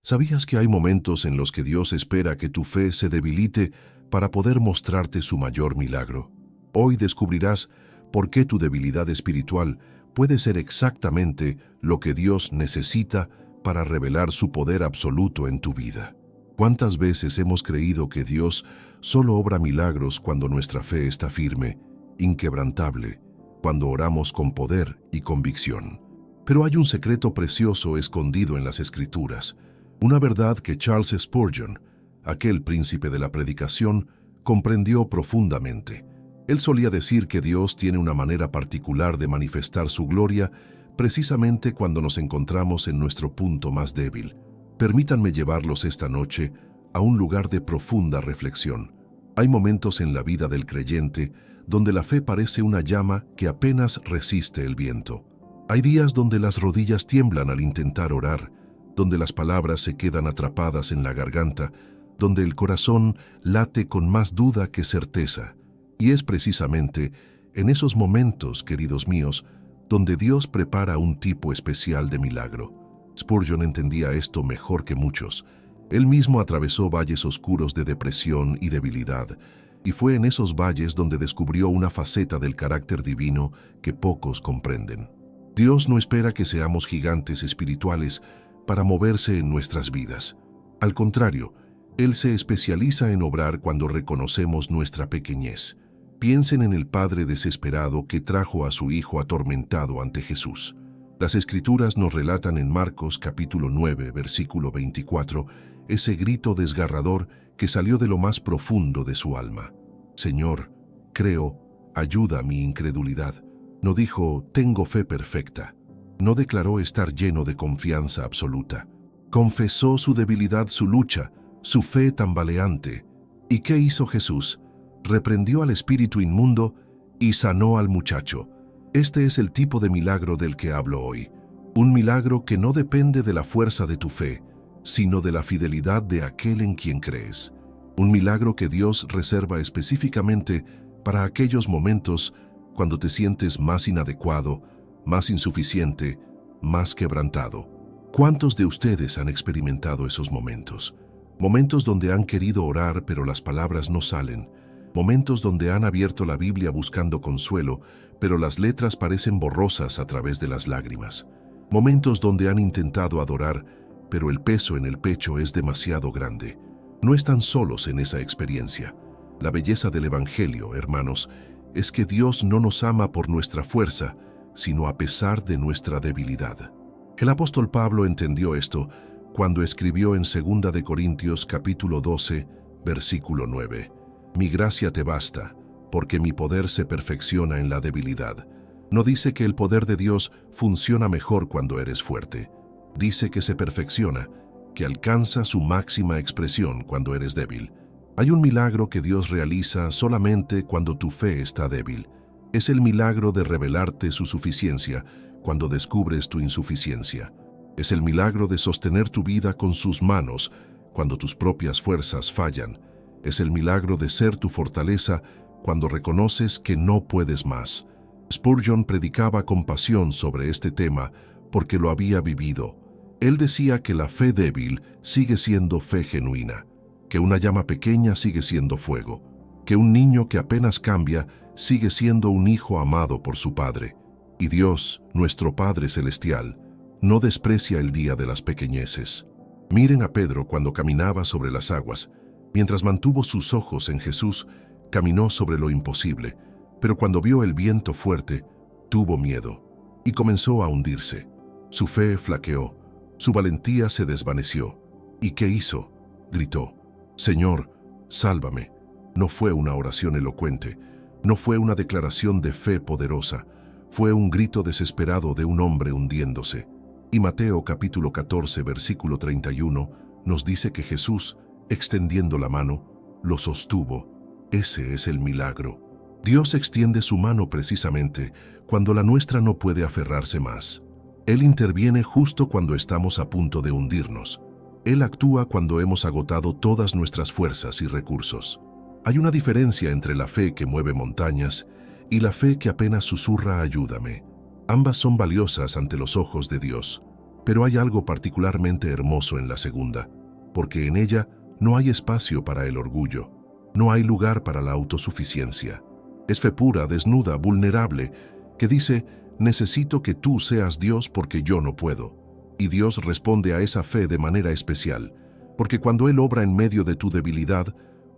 ¿Sabías que hay momentos en los que Dios espera que tu fe se debilite para poder mostrarte su mayor milagro? Hoy descubrirás por qué tu debilidad espiritual puede ser exactamente lo que Dios necesita para revelar su poder absoluto en tu vida. ¿Cuántas veces hemos creído que Dios solo obra milagros cuando nuestra fe está firme, inquebrantable, cuando oramos con poder y convicción? Pero hay un secreto precioso escondido en las Escrituras, una verdad que Charles Spurgeon, aquel príncipe de la predicación, comprendió profundamente. Él solía decir que Dios tiene una manera particular de manifestar su gloria precisamente cuando nos encontramos en nuestro punto más débil. Permítanme llevarlos esta noche a un lugar de profunda reflexión. Hay momentos en la vida del creyente donde la fe parece una llama que apenas resiste el viento. Hay días donde las rodillas tiemblan al intentar orar, donde las palabras se quedan atrapadas en la garganta, donde el corazón late con más duda que certeza. Y es precisamente en esos momentos, queridos míos, donde Dios prepara un tipo especial de milagro. Spurgeon entendía esto mejor que muchos. Él mismo atravesó valles oscuros de depresión y debilidad, y fue en esos valles donde descubrió una faceta del carácter divino que pocos comprenden. Dios no espera que seamos gigantes espirituales para moverse en nuestras vidas. Al contrario, Él se especializa en obrar cuando reconocemos nuestra pequeñez. Piensen en el padre desesperado que trajo a su hijo atormentado ante Jesús. Las Escrituras nos relatan en Marcos capítulo 9, versículo 24, ese grito desgarrador que salió de lo más profundo de su alma. Señor, creo, ayuda a mi incredulidad. No dijo, tengo fe perfecta. No declaró estar lleno de confianza absoluta. Confesó su debilidad, su lucha, su fe tambaleante. ¿Y qué hizo Jesús? Reprendió al espíritu inmundo y sanó al muchacho. Este es el tipo de milagro del que hablo hoy. Un milagro que no depende de la fuerza de tu fe, sino de la fidelidad de aquel en quien crees. Un milagro que Dios reserva específicamente para aquellos momentos cuando te sientes más inadecuado, más insuficiente, más quebrantado. ¿Cuántos de ustedes han experimentado esos momentos? Momentos donde han querido orar pero las palabras no salen. Momentos donde han abierto la Biblia buscando consuelo, pero las letras parecen borrosas a través de las lágrimas. Momentos donde han intentado adorar, pero el peso en el pecho es demasiado grande. No están solos en esa experiencia. La belleza del Evangelio, hermanos, es que Dios no nos ama por nuestra fuerza, sino a pesar de nuestra debilidad. El apóstol Pablo entendió esto cuando escribió en 2 de Corintios capítulo 12, versículo 9. Mi gracia te basta, porque mi poder se perfecciona en la debilidad. No dice que el poder de Dios funciona mejor cuando eres fuerte. Dice que se perfecciona, que alcanza su máxima expresión cuando eres débil. Hay un milagro que Dios realiza solamente cuando tu fe está débil. Es el milagro de revelarte su suficiencia cuando descubres tu insuficiencia. Es el milagro de sostener tu vida con sus manos cuando tus propias fuerzas fallan. Es el milagro de ser tu fortaleza cuando reconoces que no puedes más. Spurgeon predicaba con pasión sobre este tema porque lo había vivido. Él decía que la fe débil sigue siendo fe genuina, que una llama pequeña sigue siendo fuego, que un niño que apenas cambia sigue siendo un hijo amado por su Padre. Y Dios, nuestro Padre Celestial, no desprecia el día de las pequeñeces. Miren a Pedro cuando caminaba sobre las aguas. Mientras mantuvo sus ojos en Jesús, caminó sobre lo imposible, pero cuando vio el viento fuerte, tuvo miedo y comenzó a hundirse. Su fe flaqueó, su valentía se desvaneció. ¿Y qué hizo? Gritó, Señor, sálvame. No fue una oración elocuente, no fue una declaración de fe poderosa, fue un grito desesperado de un hombre hundiéndose. Y Mateo capítulo 14, versículo 31, nos dice que Jesús, extendiendo la mano, lo sostuvo. Ese es el milagro. Dios extiende su mano precisamente cuando la nuestra no puede aferrarse más. Él interviene justo cuando estamos a punto de hundirnos. Él actúa cuando hemos agotado todas nuestras fuerzas y recursos. Hay una diferencia entre la fe que mueve montañas y la fe que apenas susurra ayúdame. Ambas son valiosas ante los ojos de Dios. Pero hay algo particularmente hermoso en la segunda, porque en ella no hay espacio para el orgullo, no hay lugar para la autosuficiencia. Es fe pura, desnuda, vulnerable, que dice: necesito que tú seas Dios porque yo no puedo. Y Dios responde a esa fe de manera especial, porque cuando Él obra en medio de tu debilidad,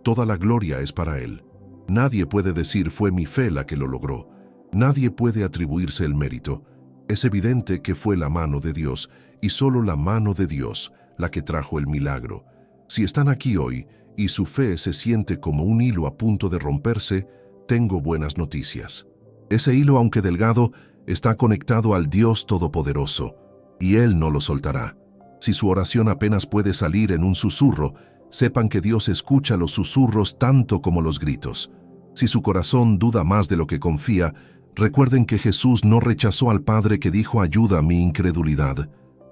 toda la gloria es para Él. Nadie puede decir: fue mi fe la que lo logró. Nadie puede atribuirse el mérito. Es evidente que fue la mano de Dios, y solo la mano de Dios, la que trajo el milagro. Si están aquí hoy, y su fe se siente como un hilo a punto de romperse, tengo buenas noticias. Ese hilo, aunque delgado, está conectado al Dios Todopoderoso, y Él no lo soltará. Si su oración apenas puede salir en un susurro, sepan que Dios escucha los susurros tanto como los gritos. Si su corazón duda más de lo que confía, recuerden que Jesús no rechazó al Padre que dijo: ayuda a mi incredulidad.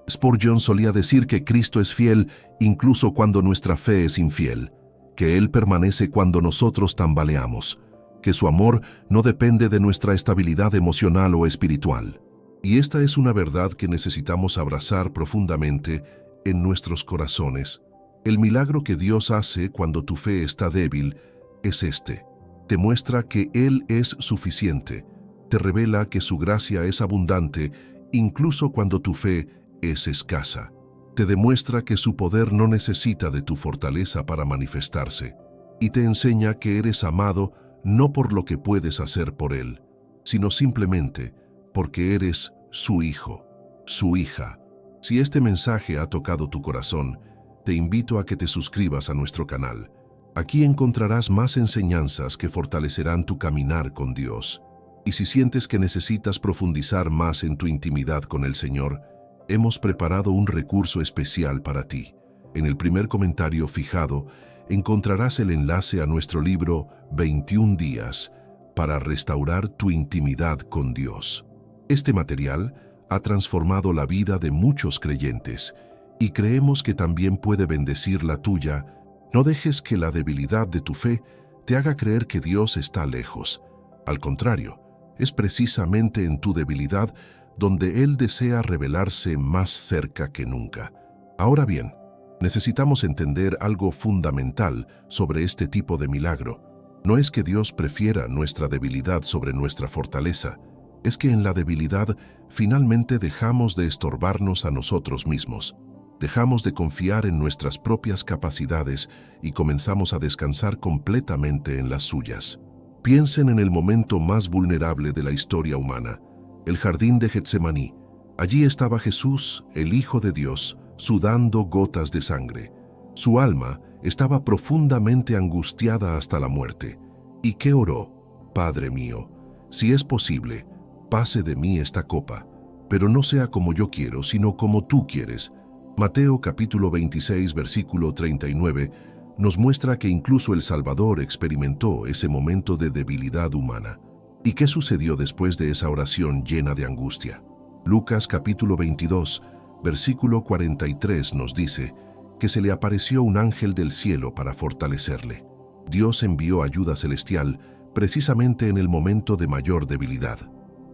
Spurgeon solía decir que Cristo es fiel incluso cuando nuestra fe es infiel, que Él permanece cuando nosotros tambaleamos, que su amor no depende de nuestra estabilidad emocional o espiritual. Y esta es una verdad que necesitamos abrazar profundamente en nuestros corazones. El milagro que Dios hace cuando tu fe está débil es este: te muestra que Él es suficiente, te revela que su gracia es abundante incluso cuando tu fe es escasa. Te demuestra que su poder no necesita de tu fortaleza para manifestarse, y te enseña que eres amado no por lo que puedes hacer por Él, sino simplemente porque eres su hijo, su hija. Si este mensaje ha tocado tu corazón, te invito a que te suscribas a nuestro canal. Aquí encontrarás más enseñanzas que fortalecerán tu caminar con Dios. Y si sientes que necesitas profundizar más en tu intimidad con el Señor, hemos preparado un recurso especial para ti. En el primer comentario fijado encontrarás el enlace a nuestro libro 21 días para restaurar tu intimidad con Dios. Este material ha transformado la vida de muchos creyentes y creemos que también puede bendecir la tuya. No dejes que la debilidad de tu fe te haga creer que Dios está lejos. Al contrario, es precisamente en tu debilidad donde Él desea revelarse más cerca que nunca. Ahora bien, necesitamos entender algo fundamental sobre este tipo de milagro. No es que Dios prefiera nuestra debilidad sobre nuestra fortaleza, es que en la debilidad finalmente dejamos de estorbarnos a nosotros mismos. Dejamos de confiar en nuestras propias capacidades y comenzamos a descansar completamente en las suyas. Piensen en el momento más vulnerable de la historia humana, el jardín de Getsemaní. Allí estaba Jesús, el Hijo de Dios, sudando gotas de sangre. Su alma estaba profundamente angustiada hasta la muerte. ¿Y qué oró? Padre mío, si es posible, pase de mí esta copa, pero no sea como yo quiero, sino como tú quieres. Mateo capítulo 26, versículo 39, nos muestra que incluso el Salvador experimentó ese momento de debilidad humana. ¿Y qué sucedió después de esa oración llena de angustia? Lucas capítulo 22, versículo 43 nos dice que se le apareció un ángel del cielo para fortalecerle. Dios envió ayuda celestial precisamente en el momento de mayor debilidad.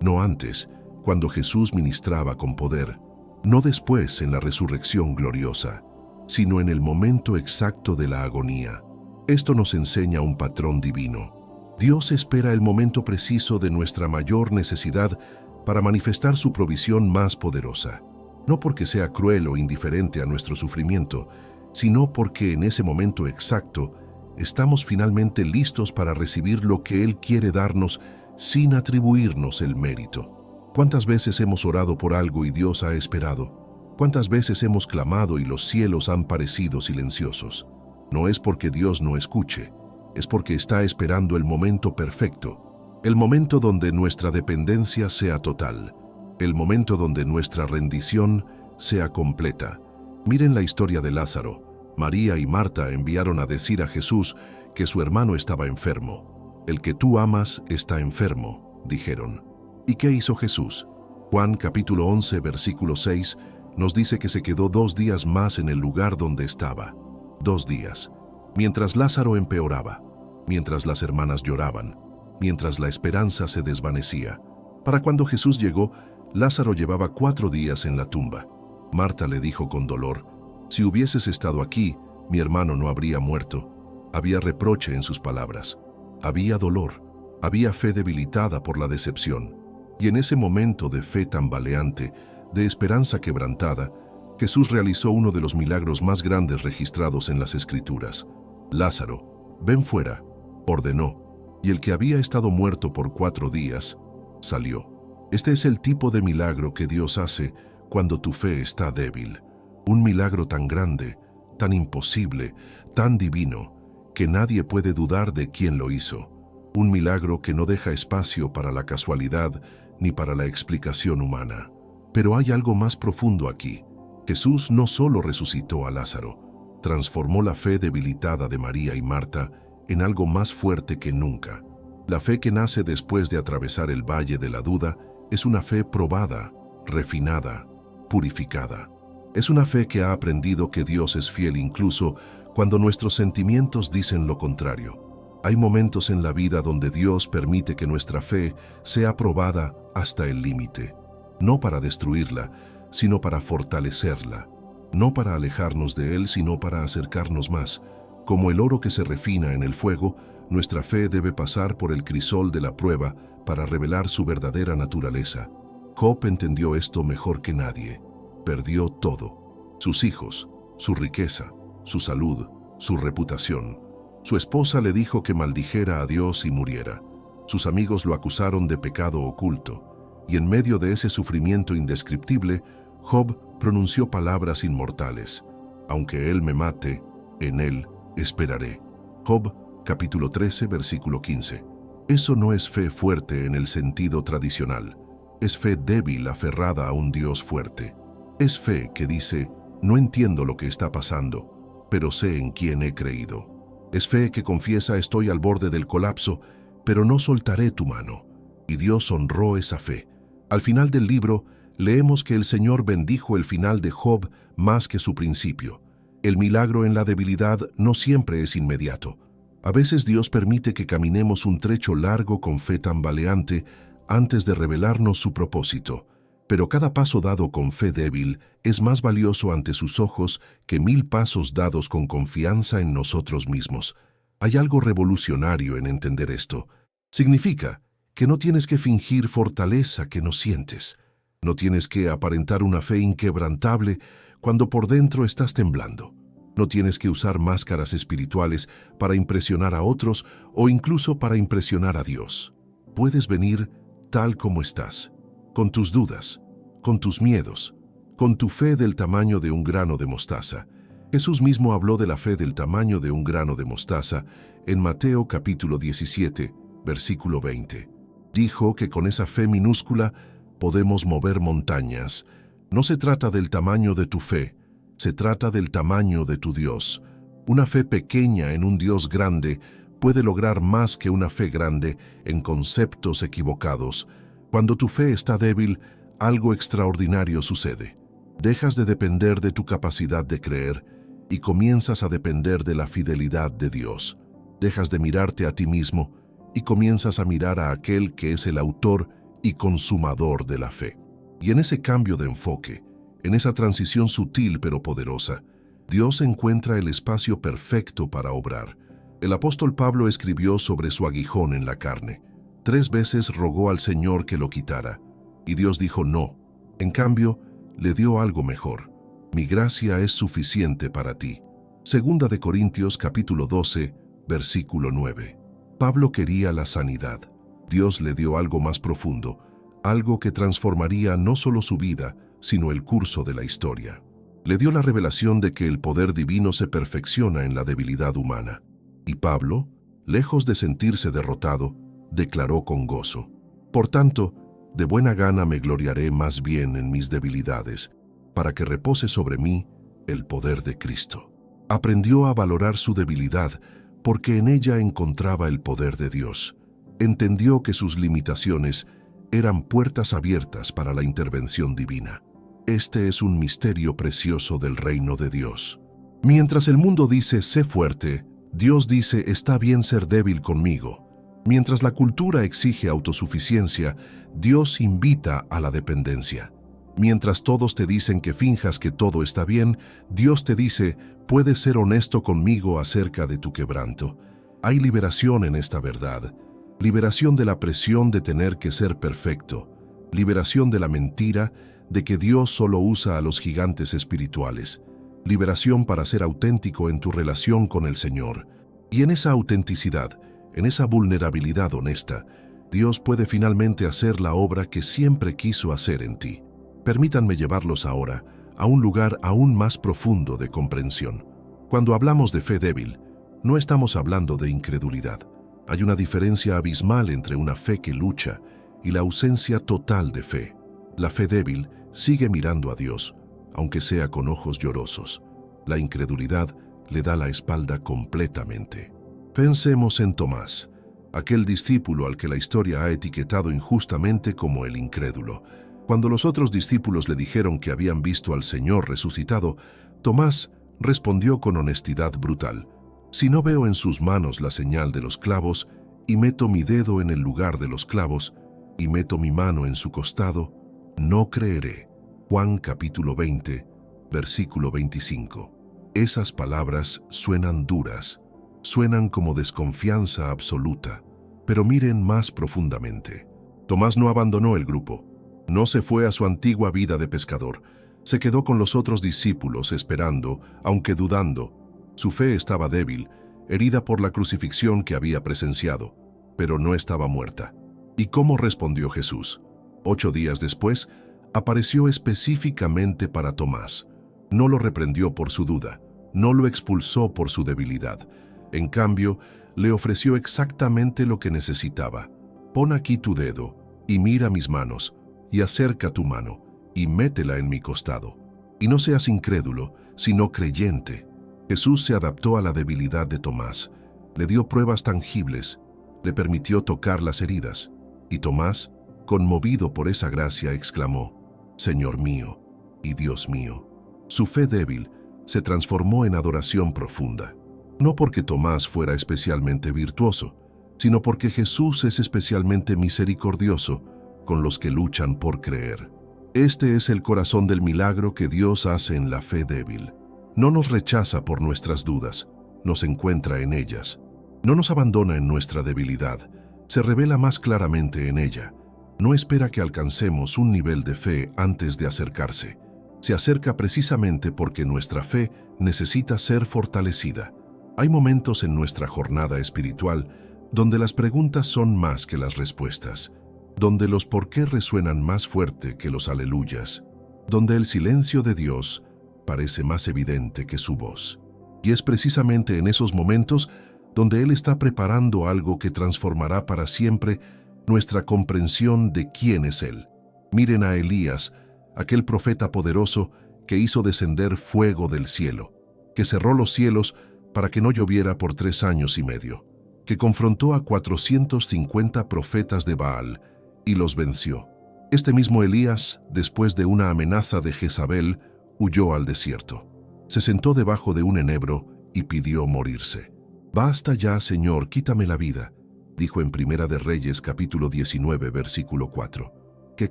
No antes, cuando Jesús ministraba con poder, no después en la resurrección gloriosa, sino en el momento exacto de la agonía. Esto nos enseña un patrón divino. Dios espera el momento preciso de nuestra mayor necesidad para manifestar su provisión más poderosa. No porque sea cruel o indiferente a nuestro sufrimiento, sino porque en ese momento exacto estamos finalmente listos para recibir lo que Él quiere darnos sin atribuirnos el mérito. ¿Cuántas veces hemos orado por algo y Dios ha esperado? ¿Cuántas veces hemos clamado y los cielos han parecido silenciosos? No es porque Dios no escuche, es porque está esperando el momento perfecto, el momento donde nuestra dependencia sea total, el momento donde nuestra rendición sea completa. Miren la historia de Lázaro. María y Marta enviaron a decir a Jesús que su hermano estaba enfermo. El que tú amas está enfermo, dijeron. ¿Y qué hizo Jesús? Juan capítulo 11, versículo 6, nos dice que se quedó 2 días más en el lugar donde estaba. 2 días. Mientras Lázaro empeoraba, mientras las hermanas lloraban, mientras la esperanza se desvanecía. Para cuando Jesús llegó, Lázaro llevaba 4 días en la tumba. Marta le dijo con dolor: «Si hubieses estado aquí, mi hermano no habría muerto». Había reproche en sus palabras. Había dolor. Había fe debilitada por la decepción. Y en ese momento de fe tambaleante, de esperanza quebrantada, Jesús realizó uno de los milagros más grandes registrados en las Escrituras. «Lázaro, ven fuera», ordenó, y el que había estado muerto por 4 días, salió. Este es el tipo de milagro que Dios hace cuando tu fe está débil. Un milagro tan grande, tan imposible, tan divino, que nadie puede dudar de quién lo hizo. Un milagro que no deja espacio para la casualidad ni para la explicación humana. Pero hay algo más profundo aquí. Jesús no solo resucitó a Lázaro, transformó la fe debilitada de María y Marta en algo más fuerte que nunca. La fe que nace después de atravesar el valle de la duda es una fe probada, refinada, purificada. Es una fe que ha aprendido que Dios es fiel incluso cuando nuestros sentimientos dicen lo contrario. Hay momentos en la vida donde Dios permite que nuestra fe sea probada hasta el límite, no para destruirla, sino para fortalecerla, no para alejarnos de Él, sino para acercarnos más. Como el oro que se refina en el fuego, nuestra fe debe pasar por el crisol de la prueba para revelar su verdadera naturaleza. Job entendió esto mejor que nadie. Perdió todo: sus hijos, su riqueza, su salud, su reputación. Su esposa le dijo que maldijera a Dios y muriera. Sus amigos lo acusaron de pecado oculto. Y en medio de ese sufrimiento indescriptible, Job pronunció palabras inmortales: «Aunque Él me mate, en Él esperaré». Job, capítulo 13, versículo 15. Eso no es fe fuerte en el sentido tradicional. Es fe débil aferrada a un Dios fuerte. Es fe que dice: «No entiendo lo que está pasando, pero sé en quién he creído». Es fe que confiesa: «Estoy al borde del colapso, pero no soltaré tu mano». Y Dios honró esa fe. Al final del libro, leemos que el Señor bendijo el final de Job más que su principio. El milagro en la debilidad no siempre es inmediato. A veces Dios permite que caminemos un trecho largo con fe tambaleante antes de revelarnos su propósito. Pero cada paso dado con fe débil es más valioso ante sus ojos que 1000 pasos dados con confianza en nosotros mismos. Hay algo revolucionario en entender esto. Significa que no tienes que fingir fortaleza que no sientes. No tienes que aparentar una fe inquebrantable cuando por dentro estás temblando. No tienes que usar máscaras espirituales para impresionar a otros o incluso para impresionar a Dios. Puedes venir tal como estás, con tus dudas, con tus miedos, con tu fe del tamaño de un grano de mostaza. Jesús mismo habló de la fe del tamaño de un grano de mostaza en Mateo capítulo 17, versículo 20. Dijo que con esa fe minúscula podemos mover montañas. No se trata del tamaño de tu fe, se trata del tamaño de tu Dios. Una fe pequeña en un Dios grande puede lograr más que una fe grande en conceptos equivocados. Cuando tu fe está débil, algo extraordinario sucede. Dejas de depender de tu capacidad de creer y comienzas a depender de la fidelidad de Dios. Dejas de mirarte a ti mismo y comienzas a mirar a aquel que es el autor y consumador de la fe. Y en ese cambio de enfoque, en esa transición sutil pero poderosa, Dios encuentra el espacio perfecto para obrar. El apóstol Pablo escribió sobre su aguijón en la carne. 3 veces rogó al Señor que lo quitara, y Dios dijo no. En cambio, le dio algo mejor: «Mi gracia es suficiente para ti». Segunda de Corintios capítulo 12, versículo 9. Pablo quería la sanidad. Dios le dio algo más profundo, algo que transformaría no solo su vida, sino el curso de la historia. Le dio la revelación de que el poder divino se perfecciona en la debilidad humana. Y Pablo, lejos de sentirse derrotado, declaró con gozo: «Por tanto, de buena gana me gloriaré más bien en mis debilidades, para que repose sobre mí el poder de Cristo». Aprendió a valorar su debilidad porque en ella encontraba el poder de Dios. Entendió que sus limitaciones eran puertas abiertas para la intervención divina. Este es un misterio precioso del reino de Dios. Mientras el mundo dice «sé fuerte», Dios dice «está bien ser débil conmigo». Mientras la cultura exige autosuficiencia, Dios invita a la dependencia. Mientras todos te dicen que finjas que todo está bien, Dios te dice, puedes ser honesto conmigo acerca de tu quebranto. Hay liberación en esta verdad. Liberación de la presión de tener que ser perfecto. Liberación de la mentira de que Dios solo usa a los gigantes espirituales. Liberación para ser auténtico en tu relación con el Señor. Y en esa autenticidad, en esa vulnerabilidad honesta, Dios puede finalmente hacer la obra que siempre quiso hacer en ti. Permítanme llevarlos ahora a un lugar aún más profundo de comprensión. Cuando hablamos de fe débil, no estamos hablando de incredulidad. Hay una diferencia abismal entre una fe que lucha y la ausencia total de fe. La fe débil sigue mirando a Dios, aunque sea con ojos llorosos. La incredulidad le da la espalda completamente. Pensemos en Tomás, aquel discípulo al que la historia ha etiquetado injustamente como el incrédulo. Cuando los otros discípulos le dijeron que habían visto al Señor resucitado, Tomás respondió con honestidad brutal: si no veo en sus manos la señal de los clavos, y meto mi dedo en el lugar de los clavos, y meto mi mano en su costado, no creeré. Juan capítulo 20, versículo 25. Esas palabras suenan duras, suenan como desconfianza absoluta, pero miren más profundamente. Tomás no abandonó el grupo, no se fue a su antigua vida de pescador, se quedó con los otros discípulos esperando, aunque dudando. Su fe estaba débil, herida por la crucifixión que había presenciado, pero no estaba muerta. ¿Y cómo respondió Jesús? 8 días después, apareció específicamente para Tomás. No lo reprendió por su duda, no lo expulsó por su debilidad. En cambio, le ofreció exactamente lo que necesitaba. Pon aquí tu dedo, y mira mis manos, y acerca tu mano, y métela en mi costado. Y no seas incrédulo, sino creyente. Jesús se adaptó a la debilidad de Tomás, le dio pruebas tangibles, le permitió tocar las heridas, y Tomás, conmovido por esa gracia, exclamó: Señor mío y Dios mío. Su fe débil se transformó en adoración profunda, no porque Tomás fuera especialmente virtuoso, sino porque Jesús es especialmente misericordioso con los que luchan por creer. Este es el corazón del milagro que Dios hace en la fe débil. No nos rechaza por nuestras dudas, nos encuentra en ellas. No nos abandona en nuestra debilidad, se revela más claramente en ella. No espera que alcancemos un nivel de fe antes de acercarse. Se acerca precisamente porque nuestra fe necesita ser fortalecida. Hay momentos en nuestra jornada espiritual donde las preguntas son más que las respuestas, donde los por qué resuenan más fuerte que los aleluyas, donde el silencio de Dios parece más evidente que su voz. Y es precisamente en esos momentos donde Él está preparando algo que transformará para siempre nuestra comprensión de quién es Él. Miren a Elías, aquel profeta poderoso que hizo descender fuego del cielo, que cerró los cielos para que no lloviera por 3 años y medio, que confrontó a 450 profetas de Baal y los venció. Este mismo Elías, después de una amenaza de Jezabel, huyó al desierto. Se sentó debajo de un enebro y pidió morirse. «Basta ya, Señor, quítame la vida», dijo en Primera de Reyes capítulo 19, versículo 4. ¡Qué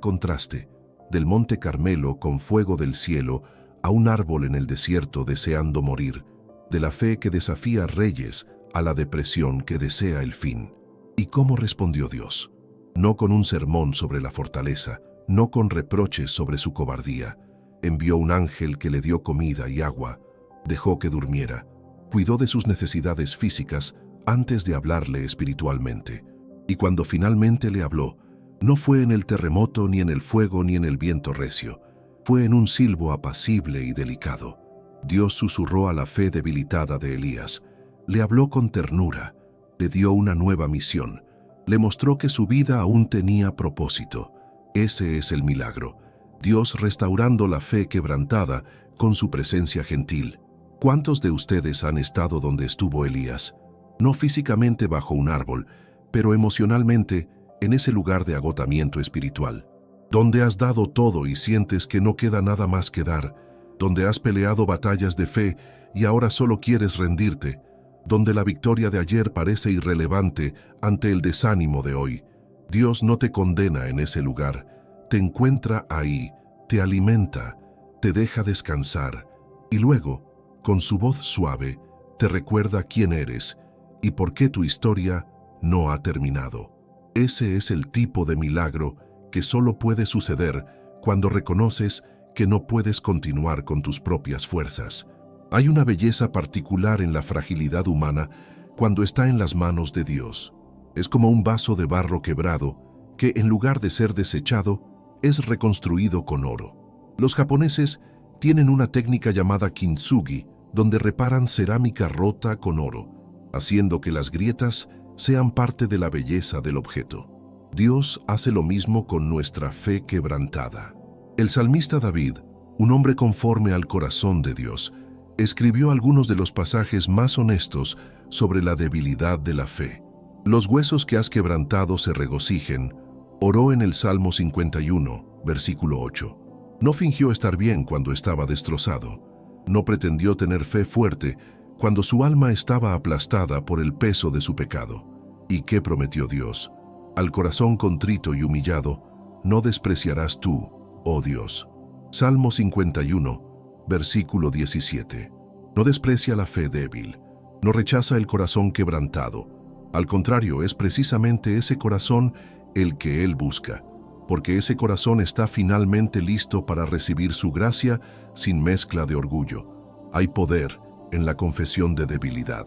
contraste! Del monte Carmelo con fuego del cielo a un árbol en el desierto deseando morir, de la fe que desafía reyes a la depresión que desea el fin. ¿Y cómo respondió Dios? No con un sermón sobre la fortaleza, no con reproches sobre su cobardía. Envió un ángel que le dio comida y agua, dejó que durmiera, cuidó de sus necesidades físicas antes de hablarle espiritualmente. Y cuando finalmente le habló, no fue en el terremoto, ni en el fuego, ni en el viento recio. Fue en un silbo apacible y delicado. Dios susurró a la fe debilitada de Elías. Le habló con ternura, le dio una nueva misión, le mostró que su vida aún tenía propósito. Ese es el milagro. Dios restaurando la fe quebrantada con su presencia gentil. ¿Cuántos de ustedes han estado donde estuvo Elías? No físicamente bajo un árbol, pero emocionalmente en ese lugar de agotamiento espiritual, donde has dado todo y sientes que no queda nada más que dar, donde has peleado batallas de fe y ahora solo quieres rendirte, donde la victoria de ayer parece irrelevante ante el desánimo de hoy. Dios no te condena en ese lugar, te encuentra ahí, te alimenta, te deja descansar y luego, con su voz suave, te recuerda quién eres y por qué tu historia no ha terminado. Ese es el tipo de milagro que solo puede suceder cuando reconoces que no puedes continuar con tus propias fuerzas. Hay una belleza particular en la fragilidad humana cuando está en las manos de Dios. Es como un vaso de barro quebrado que, en lugar de ser desechado, es reconstruido con oro. Los japoneses tienen una técnica llamada kintsugi, donde reparan cerámica rota con oro, haciendo que las grietas sean parte de la belleza del objeto. Dios hace lo mismo con nuestra fe quebrantada. El salmista David, un hombre conforme al corazón de Dios, escribió algunos de los pasajes más honestos sobre la debilidad de la fe. Los huesos que has quebrantado se regocijen, oró en el Salmo 51, versículo 8. No fingió estar bien cuando estaba destrozado. No pretendió tener fe fuerte cuando su alma estaba aplastada por el peso de su pecado. ¿Y qué prometió Dios? Al corazón contrito y humillado, no despreciarás tú, oh Dios. Salmo 51, versículo 17. No desprecia la fe débil, no rechaza el corazón quebrantado. Al contrario, es precisamente ese corazón el que Él busca, porque ese corazón está finalmente listo para recibir su gracia sin mezcla de orgullo. Hay poder en la confesión de debilidad,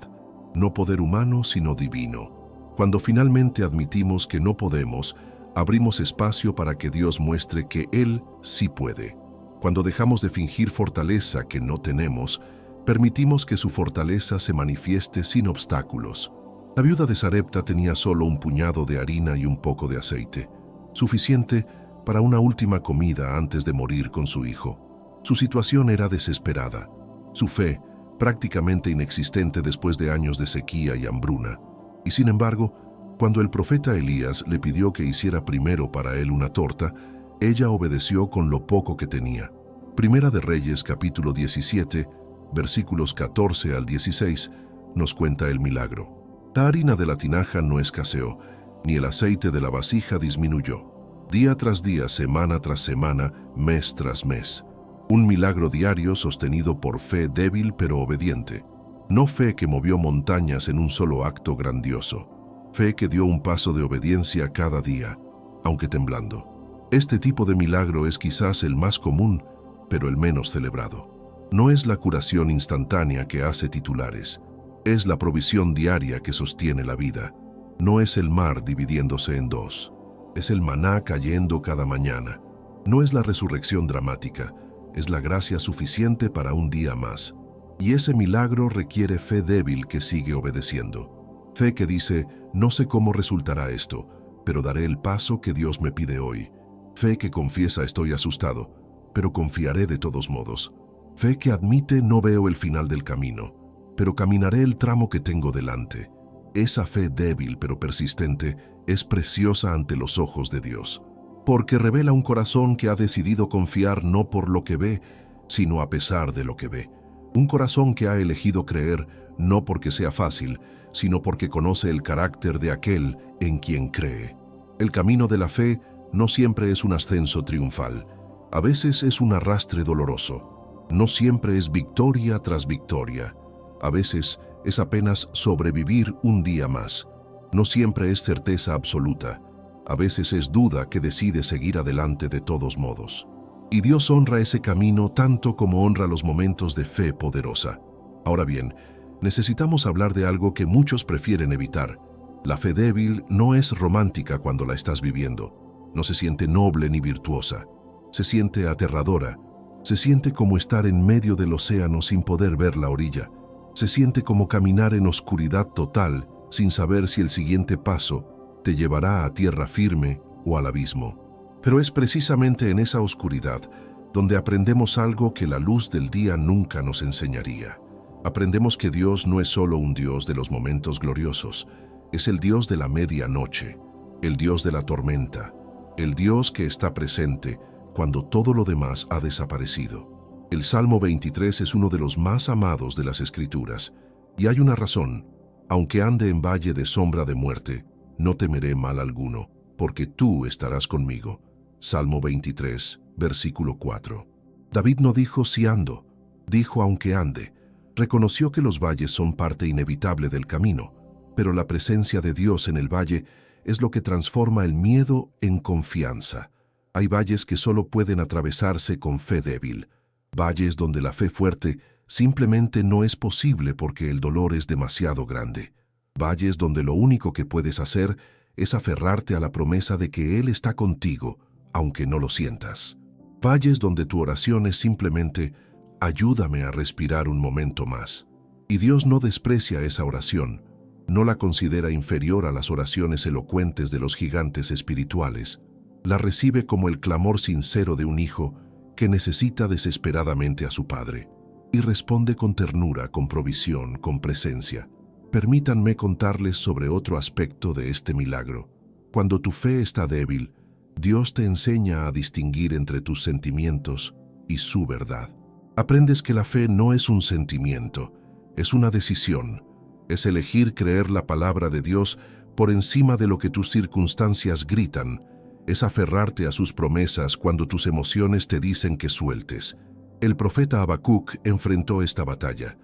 no poder humano sino divino. Cuando finalmente admitimos que no podemos, abrimos espacio para que Dios muestre que Él sí puede. Cuando dejamos de fingir fortaleza que no tenemos, permitimos que su fortaleza se manifieste sin obstáculos. La viuda de Sarepta tenía solo un puñado de harina y un poco de aceite, suficiente para una última comida antes de morir con su hijo. Su situación era desesperada, su fe prácticamente inexistente después de años de sequía y hambruna. Y sin embargo, cuando el profeta Elías le pidió que hiciera primero para él una torta, ella obedeció con lo poco que tenía. Primera de Reyes, capítulo 17, versículos 14 al 16, nos cuenta el milagro. La harina de la tinaja no escaseó, ni el aceite de la vasija disminuyó. Día tras día, semana tras semana, mes tras mes. Un milagro diario sostenido por fe débil pero obediente. No fe que movió montañas en un solo acto grandioso. Fe que dio un paso de obediencia cada día, aunque temblando. Este tipo de milagro es quizás el más común, pero el menos celebrado. No es la curación instantánea que hace titulares. Es la provisión diaria que sostiene la vida. No es el mar dividiéndose en dos. Es el maná cayendo cada mañana. No es la resurrección dramática. Es la gracia suficiente para un día más. Y ese milagro requiere fe débil que sigue obedeciendo. Fe que dice, no sé cómo resultará esto, pero daré el paso que Dios me pide hoy. Fe que confiesa estoy asustado, pero confiaré de todos modos. Fe que admite no veo el final del camino, pero caminaré el tramo que tengo delante. Esa fe débil pero persistente es preciosa ante los ojos de Dios, porque revela un corazón que ha decidido confiar no por lo que ve, sino a pesar de lo que ve. Un corazón que ha elegido creer no porque sea fácil, sino porque conoce el carácter de aquel en quien cree. El camino de la fe no siempre es un ascenso triunfal. A veces es un arrastre doloroso. No siempre es victoria tras victoria. A veces es apenas sobrevivir un día más. No siempre es certeza absoluta. A veces es duda que decide seguir adelante de todos modos. Y Dios honra ese camino tanto como honra los momentos de fe poderosa. Ahora bien, necesitamos hablar de algo que muchos prefieren evitar. La fe débil no es romántica cuando la estás viviendo. No se siente noble ni virtuosa. Se siente aterradora. Se siente como estar en medio del océano sin poder ver la orilla. Se siente como caminar en oscuridad total sin saber si el siguiente paso te llevará a tierra firme o al abismo. Pero es precisamente en esa oscuridad donde aprendemos algo que la luz del día nunca nos enseñaría. Aprendemos que Dios no es solo un Dios de los momentos gloriosos, es el Dios de la medianoche, el Dios de la tormenta, el Dios que está presente cuando todo lo demás ha desaparecido. El Salmo 23 es uno de los más amados de las Escrituras, y hay una razón. Aunque ande en valle de sombra de muerte, no temeré mal alguno, porque tú estarás conmigo. Salmo 23, versículo 4. David no dijo si ando, dijo aunque ande. Reconoció que los valles son parte inevitable del camino, pero la presencia de Dios en el valle es lo que transforma el miedo en confianza. Hay valles que solo pueden atravesarse con fe débil, valles donde la fe fuerte simplemente no es posible porque el dolor es demasiado grande, valles donde lo único que puedes hacer es aferrarte a la promesa de que Él está contigo, aunque no lo sientas. Valles donde tu oración es simplemente, ayúdame a respirar un momento más. Y Dios no desprecia esa oración, no la considera inferior a las oraciones elocuentes de los gigantes espirituales. La recibe como el clamor sincero de un hijo que necesita desesperadamente a su padre. Y responde con ternura, con provisión, con presencia. Permítanme contarles sobre otro aspecto de este milagro. Cuando tu fe está débil, Dios te enseña a distinguir entre tus sentimientos y su verdad. Aprendes que la fe no es un sentimiento, es una decisión. Es elegir creer la palabra de Dios por encima de lo que tus circunstancias gritan. Es aferrarte a sus promesas cuando tus emociones te dicen que sueltes. El profeta Habacuc enfrentó esta batalla.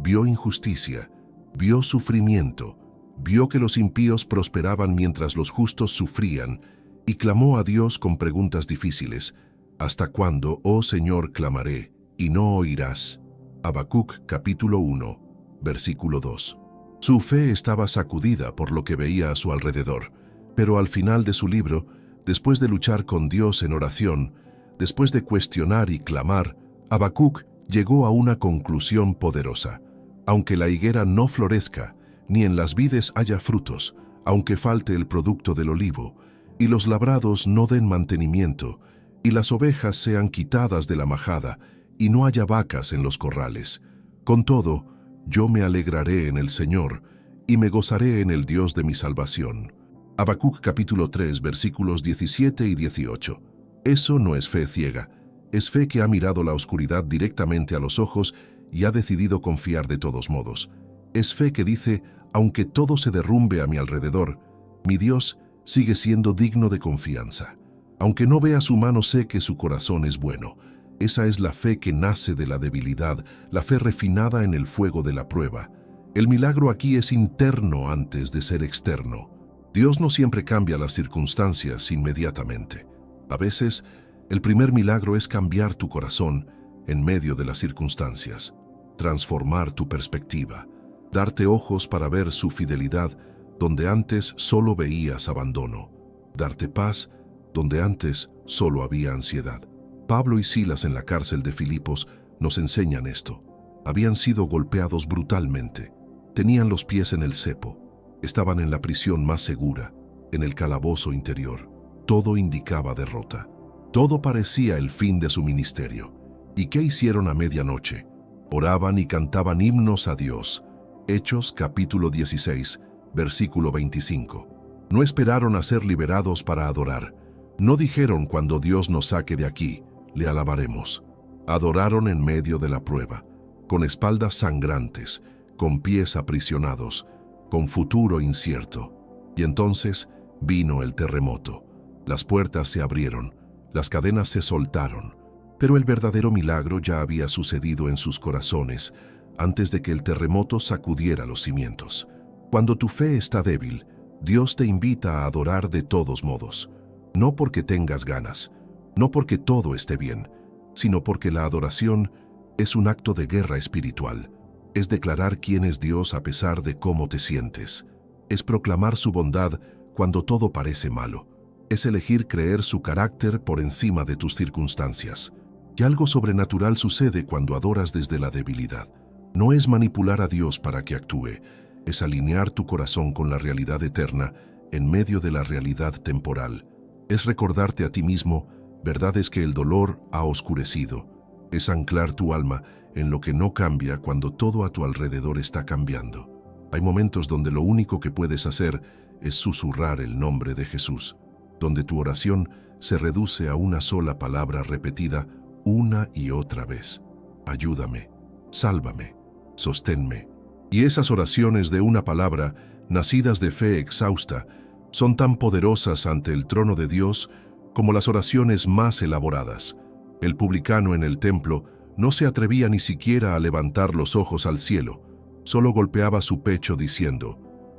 Vio injusticia, vio sufrimiento, vio que los impíos prosperaban mientras los justos sufrían, y clamó a Dios con preguntas difíciles. ¿Hasta cuándo, oh Señor, clamaré, y no oirás? Habacuc capítulo 1, versículo 2. Su fe estaba sacudida por lo que veía a su alrededor, pero al final de su libro, después de luchar con Dios en oración, después de cuestionar y clamar, Habacuc llegó a una conclusión poderosa. Aunque la higuera no florezca, ni en las vides haya frutos, aunque falte el producto del olivo, y los labrados no den mantenimiento, y las ovejas sean quitadas de la majada, y no haya vacas en los corrales. Con todo, yo me alegraré en el Señor, y me gozaré en el Dios de mi salvación. Habacuc capítulo 3, versículos 17 y 18. Eso no es fe ciega, es fe que ha mirado la oscuridad directamente a los ojos y ha decidido confiar de todos modos. Es fe que dice, aunque todo se derrumbe a mi alrededor, mi Dios sigue siendo digno de confianza. Aunque no vea su mano, sé que su corazón es bueno. Esa es la fe que nace de la debilidad, la fe refinada en el fuego de la prueba. El milagro aquí es interno antes de ser externo. Dios no siempre cambia las circunstancias inmediatamente. A veces, el primer milagro es cambiar tu corazón en medio de las circunstancias, transformar tu perspectiva, darte ojos para ver su fidelidad donde antes solo veías abandono, darte paz donde antes solo había ansiedad. Pablo y Silas en la cárcel de Filipos nos enseñan esto. Habían sido golpeados brutalmente, tenían los pies en el cepo, estaban en la prisión más segura, en el calabozo interior. Todo indicaba derrota. Todo parecía el fin de su ministerio. ¿Y qué hicieron a medianoche? Oraban y cantaban himnos a Dios. Hechos capítulo 16, versículo 25. No esperaron a ser liberados para adorar. No dijeron cuando Dios nos saque de aquí, le alabaremos. Adoraron en medio de la prueba, con espaldas sangrantes, con pies aprisionados, con futuro incierto. Y entonces vino el terremoto. Las puertas se abrieron, las cadenas se soltaron, pero el verdadero milagro ya había sucedido en sus corazones antes de que el terremoto sacudiera los cimientos. Cuando tu fe está débil, Dios te invita a adorar de todos modos, no porque tengas ganas, no porque todo esté bien, sino porque la adoración es un acto de guerra espiritual. Es declarar quién es Dios a pesar de cómo te sientes. Es proclamar su bondad cuando todo parece malo. Es elegir creer su carácter por encima de tus circunstancias. Y algo sobrenatural sucede cuando adoras desde la debilidad. No es manipular a Dios para que actúe, es alinear tu corazón con la realidad eterna en medio de la realidad temporal. Es recordarte a ti mismo verdades que el dolor ha oscurecido. Es anclar tu alma en lo que no cambia cuando todo a tu alrededor está cambiando. Hay momentos donde lo único que puedes hacer es susurrar el nombre de Jesús, donde tu oración se reduce a una sola palabra repetida una y otra vez. Ayúdame, sálvame, sosténme. Y esas oraciones de una palabra, nacidas de fe exhausta, son tan poderosas ante el trono de Dios como las oraciones más elaboradas. El publicano en el templo no se atrevía ni siquiera a levantar los ojos al cielo, solo golpeaba su pecho diciendo: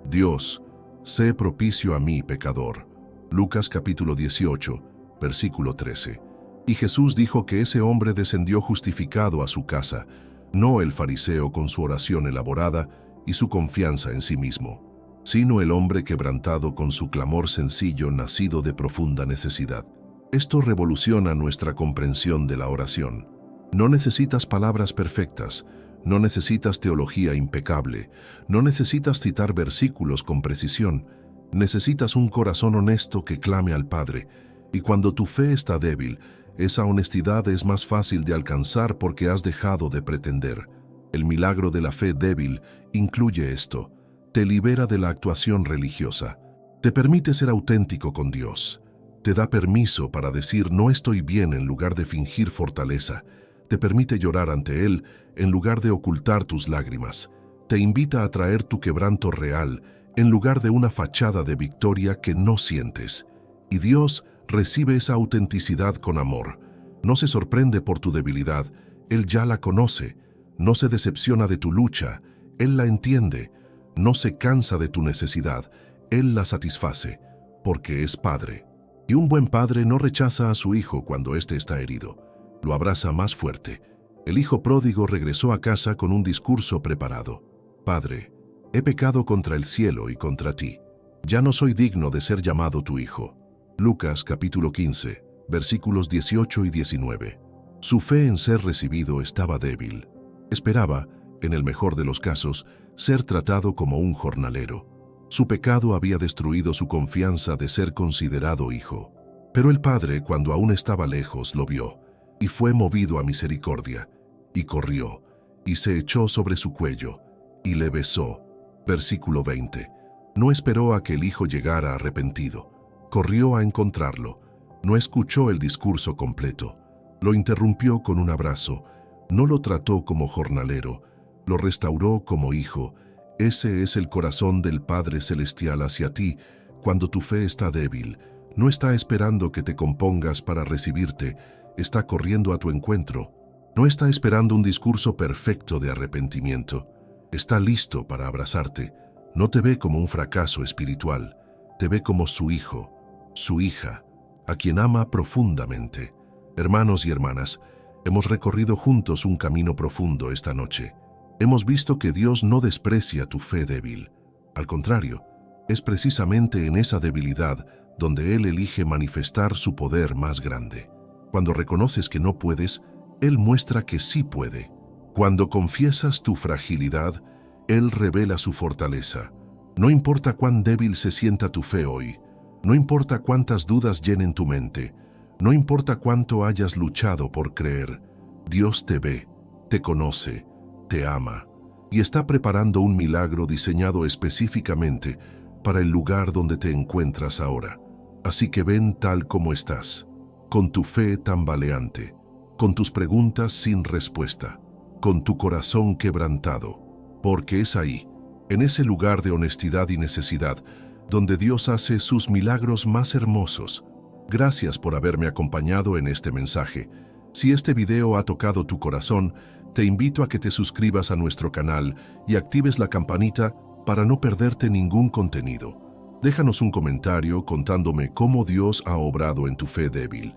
Dios, sé propicio a mí, pecador. Lucas capítulo 18, versículo 13. Y Jesús dijo que ese hombre descendió justificado a su casa, no el fariseo con su oración elaborada y su confianza en sí mismo, sino el hombre quebrantado con su clamor sencillo nacido de profunda necesidad. Esto revoluciona nuestra comprensión de la oración. No necesitas palabras perfectas, no necesitas teología impecable, no necesitas citar versículos con precisión, necesitas un corazón honesto que clame al Padre, y cuando tu fe está débil, esa honestidad es más fácil de alcanzar porque has dejado de pretender. El milagro de la fe débil incluye esto: te libera de la actuación religiosa, te permite ser auténtico con Dios, te da permiso para decir no estoy bien en lugar de fingir fortaleza, te permite llorar ante Él en lugar de ocultar tus lágrimas, te invita a traer tu quebranto real en lugar de una fachada de victoria que no sientes. Y Dios recibe esa autenticidad con amor. No se sorprende por tu debilidad, Él ya la conoce. No se decepciona de tu lucha, Él la entiende. No se cansa de tu necesidad, Él la satisface, porque es Padre. Y un buen padre no rechaza a su hijo cuando éste está herido. Lo abraza más fuerte. El hijo pródigo regresó a casa con un discurso preparado. Padre, he pecado contra el cielo y contra ti. Ya no soy digno de ser llamado tu hijo. Lucas capítulo 15, versículos 18 y 19. Su fe en ser recibido estaba débil. Esperaba, en el mejor de los casos, ser tratado como un jornalero. Su pecado había destruido su confianza de ser considerado hijo. Pero el padre, cuando aún estaba lejos, lo vio, y fue movido a misericordia, y corrió, y se echó sobre su cuello, y le besó. Versículo 20. No esperó a que el hijo llegara arrepentido. Corrió a encontrarlo. No escuchó el discurso completo. Lo interrumpió con un abrazo. No lo trató como jornalero. Lo restauró como hijo. Ese es el corazón del Padre Celestial hacia ti cuando tu fe está débil. No está esperando que te compongas para recibirte. Está corriendo a tu encuentro. No está esperando un discurso perfecto de arrepentimiento. Está listo para abrazarte. No te ve como un fracaso espiritual. Te ve como su hijo, su hija, a quien ama profundamente. Hermanos y hermanas, hemos recorrido juntos un camino profundo esta noche. Hemos visto que Dios no desprecia tu fe débil. Al contrario, es precisamente en esa debilidad donde Él elige manifestar su poder más grande. Cuando reconoces que no puedes, Él muestra que sí puede. Cuando confiesas tu fragilidad, Él revela su fortaleza. No importa cuán débil se sienta tu fe hoy, no importa cuántas dudas llenen tu mente, no importa cuánto hayas luchado por creer, Dios te ve, te conoce, te ama y está preparando un milagro diseñado específicamente para el lugar donde te encuentras ahora. Así que ven tal como estás, con tu fe tambaleante, con tus preguntas sin respuesta, con tu corazón quebrantado, porque es ahí, en ese lugar de honestidad y necesidad, donde Dios hace sus milagros más hermosos. Gracias por haberme acompañado en este mensaje. Si este video ha tocado tu corazón, te invito a que te suscribas a nuestro canal y actives la campanita para no perderte ningún contenido. Déjanos un comentario contándome cómo Dios ha obrado en tu fe débil.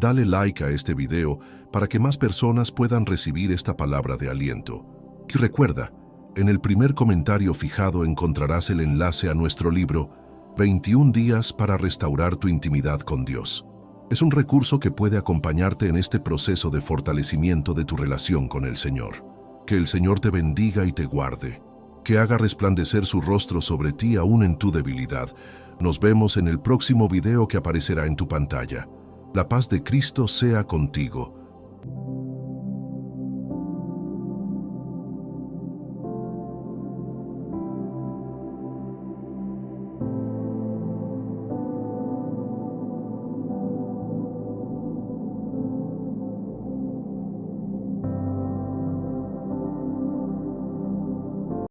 Dale like a este video para que más personas puedan recibir esta palabra de aliento. Y recuerda, en el primer comentario fijado encontrarás el enlace a nuestro libro 21 días para restaurar tu intimidad con Dios. Es un recurso que puede acompañarte en este proceso de fortalecimiento de tu relación con el Señor. Que el Señor te bendiga y te guarde. Que haga resplandecer su rostro sobre ti aún en tu debilidad. Nos vemos en el próximo video que aparecerá en tu pantalla. La paz de Cristo sea contigo.